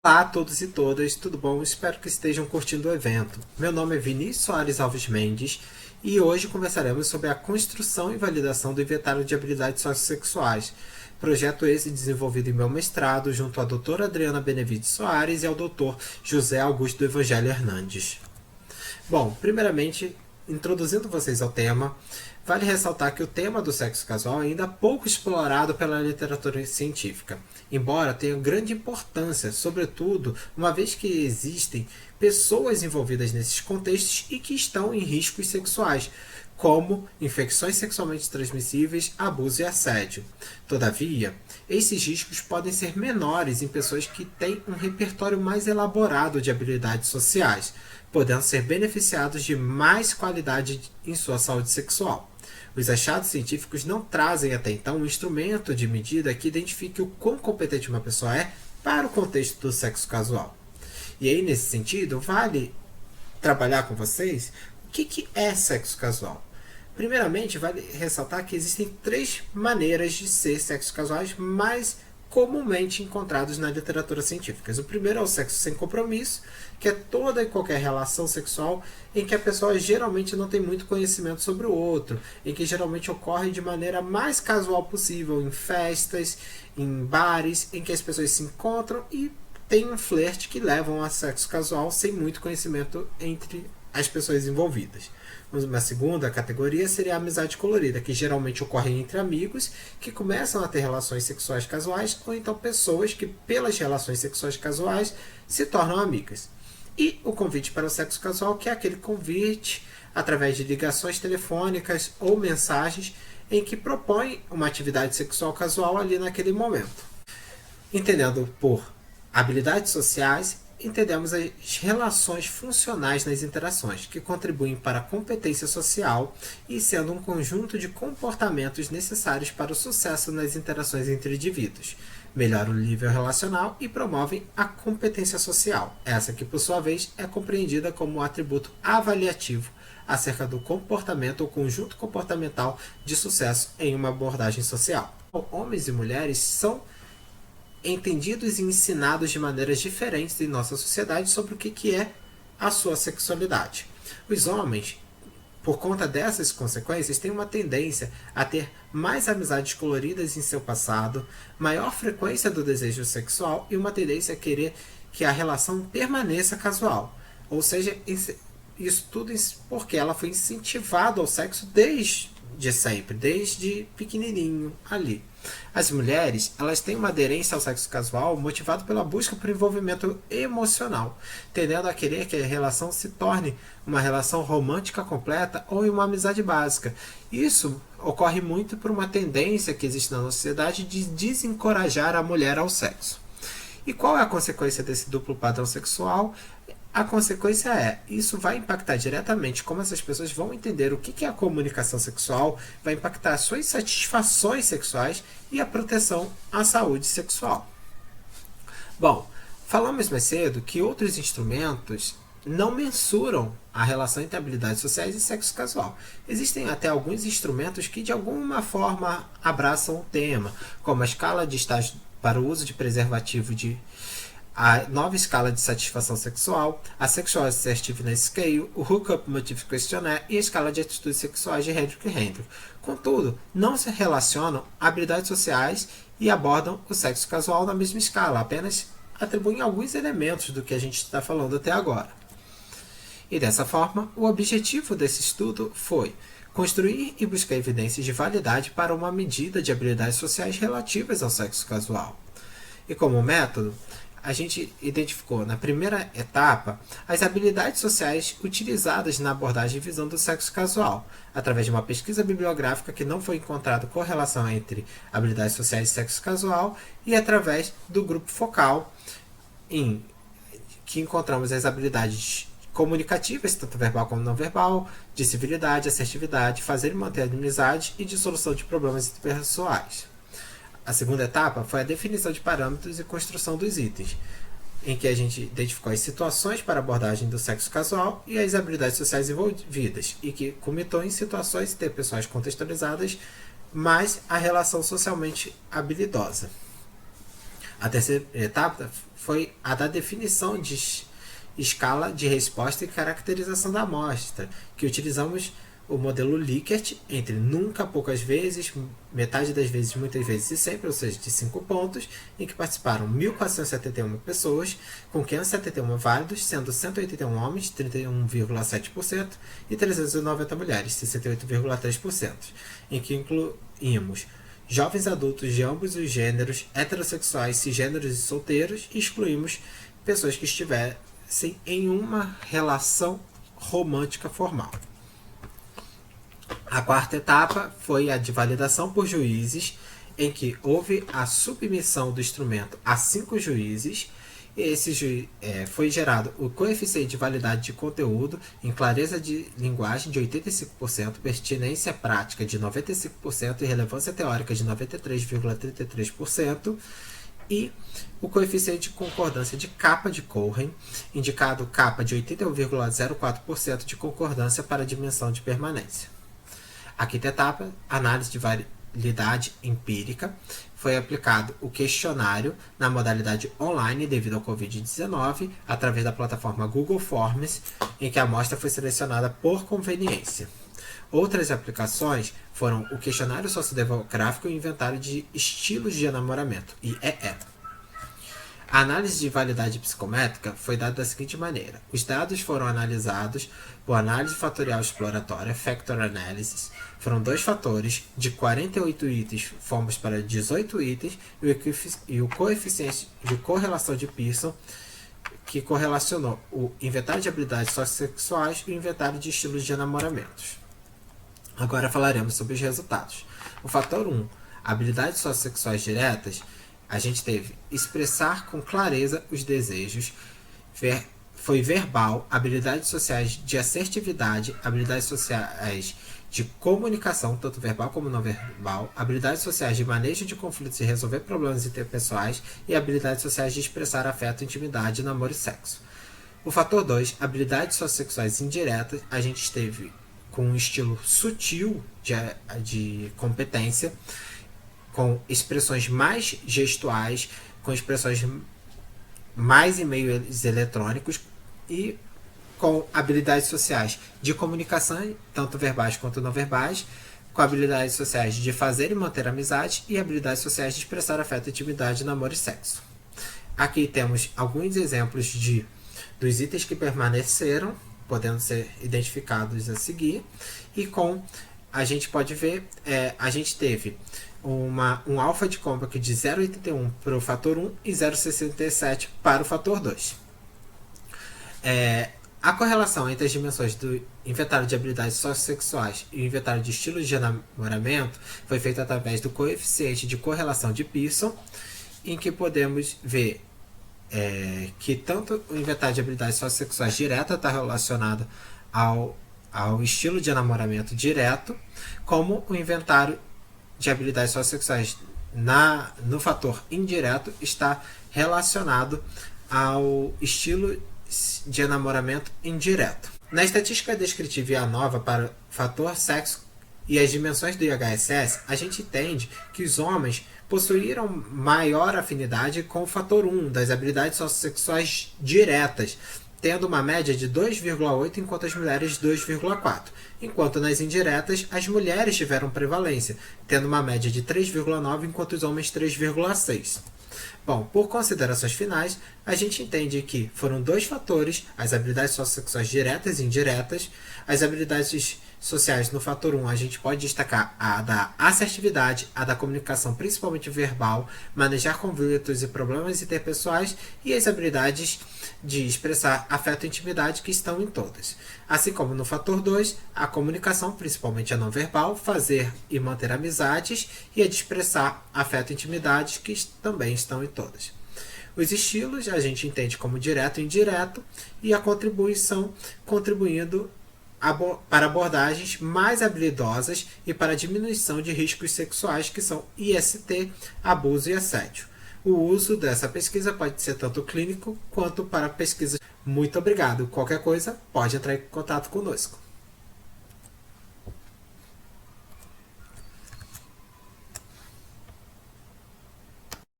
Olá a todos e todas, tudo bom? Espero que estejam curtindo o evento. Meu nome é Vinícius Soares Alves Mendes e hoje conversaremos sobre a construção e validação do inventário de habilidades sociossexuais. Projeto esse desenvolvido em meu mestrado junto à doutora Adriana Benevides Soares e ao doutor José Augusto do Evangelho Hernandes. Bom, primeiramente, introduzindo vocês ao tema, vale ressaltar que o tema do sexo casual é ainda pouco explorado pela literatura científica, embora tenha grande importância, sobretudo uma vez que existem pessoas envolvidas nesses contextos e que estão em riscos sexuais, como infecções sexualmente transmissíveis, abuso e assédio. Todavia, esses riscos podem ser menores em pessoas que têm um repertório mais elaborado de habilidades sociais, podendo ser beneficiados de mais qualidade em sua saúde sexual. Os achados científicos não trazem até então um instrumento de medida que identifique o quão competente uma pessoa é para o contexto do sexo casual. E aí, nesse sentido, vale trabalhar com vocês o que é sexo casual. Primeiramente, vale ressaltar que existem três maneiras de ser sexos casuais mais comumente encontrados na literatura científica. O primeiro é o sexo sem compromisso, que é toda e qualquer relação sexual em que a pessoa geralmente não tem muito conhecimento sobre o outro, em que geralmente ocorre de maneira mais casual possível, em festas, em bares, em que as pessoas se encontram e tem um flerte que levam a sexo casual sem muito conhecimento entre as pessoas envolvidas. Uma segunda categoria seria a amizade colorida, que geralmente ocorre entre amigos que começam a ter relações sexuais casuais ou então pessoas que, pelas relações sexuais casuais, se tornam amigas. E o convite para o sexo casual, que é aquele convite através de ligações telefônicas ou mensagens em que propõe uma atividade sexual casual ali naquele momento. Entendendo por habilidades sociais, entendemos as relações funcionais nas interações, que contribuem para a competência social e sendo um conjunto de comportamentos necessários para o sucesso nas interações entre indivíduos. Melhoram o nível relacional e promovem a competência social, essa que, por sua vez, é compreendida como um atributo avaliativo acerca do comportamento ou conjunto comportamental de sucesso em uma abordagem social. Homens e mulheres são entendidos e ensinados de maneiras diferentes em nossa sociedade sobre o que é a sua sexualidade. Os homens, por conta dessas consequências, têm uma tendência a ter mais amizades coloridas em seu passado, maior frequência do desejo sexual e uma tendência a querer que a relação permaneça casual. Ou seja, isso tudo porque ela foi incentivada ao sexo desde sempre, desde pequenininho ali. As mulheres, elas têm uma aderência ao sexo casual motivado pela busca por envolvimento emocional, tendendo a querer que a relação se torne uma relação romântica completa ou em uma amizade básica. Isso ocorre muito por uma tendência que existe na nossa sociedade de desencorajar a mulher ao sexo. E qual é a consequência desse duplo padrão sexual? A consequência é, isso vai impactar diretamente como essas pessoas vão entender o que é a comunicação sexual, vai impactar as suas satisfações sexuais e a proteção à saúde sexual. Bom, falamos mais cedo que outros instrumentos não mensuram a relação entre habilidades sociais e sexo casual. Existem até alguns instrumentos que de alguma forma abraçam o tema, como a escala de estágio para o uso de preservativo a nova escala de satisfação sexual, a Sexual Assertiveness Scale, o Hookup Motive Questionnaire e a escala de atitudes sexuais de Hendrick e Hendrick. Contudo, não se relacionam a habilidades sociais e abordam o sexo casual na mesma escala, apenas atribuem alguns elementos do que a gente está falando até agora. E dessa forma, o objetivo desse estudo foi construir e buscar evidências de validade para uma medida de habilidades sociais relativas ao sexo casual. E como método, a gente identificou na primeira etapa as habilidades sociais utilizadas na abordagem visando o sexo casual, através de uma pesquisa bibliográfica que não foi encontrada correlação entre habilidades sociais e sexo casual, e através do grupo focal, em que encontramos as habilidades comunicativas, tanto verbal como não verbal, de civilidade, assertividade, fazer e manter a amizade e de solução de problemas interpessoais. A segunda etapa foi a definição de parâmetros e construção dos itens, em que a gente identificou as situações para abordagem do sexo casual e as habilidades sociais envolvidas, e que culminou em situações interpessoais contextualizadas, mais a relação socialmente habilidosa. A terceira etapa foi a da definição de escala de resposta e caracterização da amostra, que utilizamos o modelo Likert entre nunca, poucas vezes, metade das vezes, muitas vezes e sempre, ou seja, de 5 pontos, em que participaram 1.471 pessoas, com 571 válidos, sendo 181 homens, 31,7%, e 390 mulheres, 68,3%, em que incluímos jovens adultos de ambos os gêneros, heterossexuais, cisgêneros e solteiros, e excluímos pessoas que estivessem em uma relação romântica formal. A quarta etapa foi a de validação por juízes, em que houve a submissão do instrumento a 5 juízes. Foi gerado o coeficiente de validade de conteúdo em clareza de linguagem de 85%, pertinência prática de 95% e relevância teórica de 93,33%, e o coeficiente de concordância de capa de Cohen, indicado capa de 81,04% de concordância para a dimensão de permanência. A quinta etapa, análise de validade empírica, foi aplicado o questionário na modalidade online devido ao Covid-19, através da plataforma Google Forms, em que a amostra foi selecionada por conveniência. Outras aplicações foram o questionário sociodemográfico e o inventário de estilos de namoramento, IEE. A análise de validade psicométrica foi dada da seguinte maneira: os dados foram analisados por análise fatorial exploratória, Factor Analysis. Foram 2 fatores, de 48 itens fomos para 18 itens, e o coeficiente de correlação de Pearson, que correlacionou o inventário de habilidades sociossexuais e o inventário de estilos de namoramentos. Agora falaremos sobre os resultados. O fator 1, habilidades sociossexuais diretas, a gente teve expressar com clareza os desejos, foi verbal, habilidades sociais de assertividade, habilidades sociais de comunicação, tanto verbal como não verbal, habilidades sociais de manejo de conflitos e resolver problemas interpessoais e habilidades sociais de expressar afeto, intimidade, namoro e sexo. O fator 2, habilidades sociossexuais indiretas, a gente esteve com um estilo sutil de competência, com expressões mais gestuais, com expressões mais em meios eletrônicos e com habilidades sociais de comunicação, tanto verbais quanto não verbais, com habilidades sociais de fazer e manter amizade e habilidades sociais de expressar afeto, intimidade, namoro e sexo. Aqui temos alguns exemplos dos itens que permaneceram, podendo ser identificados a seguir, e a gente pode ver, a gente teve um alfa de Combach de 0,81 para o fator 1 e 0,67 para o fator 2. A correlação entre as dimensões do inventário de habilidades sociossexuais e o inventário de estilos de namoramento foi feita através do coeficiente de correlação de Pearson, em que podemos ver que tanto o inventário de habilidades sociossexuais direta está relacionado ao estilo de namoramento direto, como o inventário de habilidades sociossexuais no fator indireto está relacionado ao estilo de namoramento indireto. Na estatística descritiva e ANOVA para o fator sexo e as dimensões do IHSS, a gente entende que os homens possuíram maior afinidade com o fator 1 das habilidades sociossexuais diretas, tendo uma média de 2,8 enquanto as mulheres 2,4, enquanto nas indiretas as mulheres tiveram prevalência, tendo uma média de 3,9 enquanto os homens 3,6. Bom, por considerações finais, a gente entende que foram 2 fatores, as habilidades sociossexuais diretas e indiretas. As habilidades sociais no fator 1 a gente pode destacar a da assertividade, a da comunicação principalmente verbal, manejar conflitos e problemas interpessoais, e as habilidades de expressar afeto e intimidade, que estão em todas. Assim como no fator 2, a comunicação, principalmente a não verbal, fazer e manter amizades, e a de expressar afeto e intimidade, que também estão em todas. Os estilos a gente entende como direto e indireto, e a contribuição contribuindo para abordagens mais habilidosas e para a diminuição de riscos sexuais, que são IST, abuso e assédio. O uso dessa pesquisa pode ser tanto clínico quanto para pesquisa. Muito obrigado. Qualquer coisa, pode entrar em contato conosco.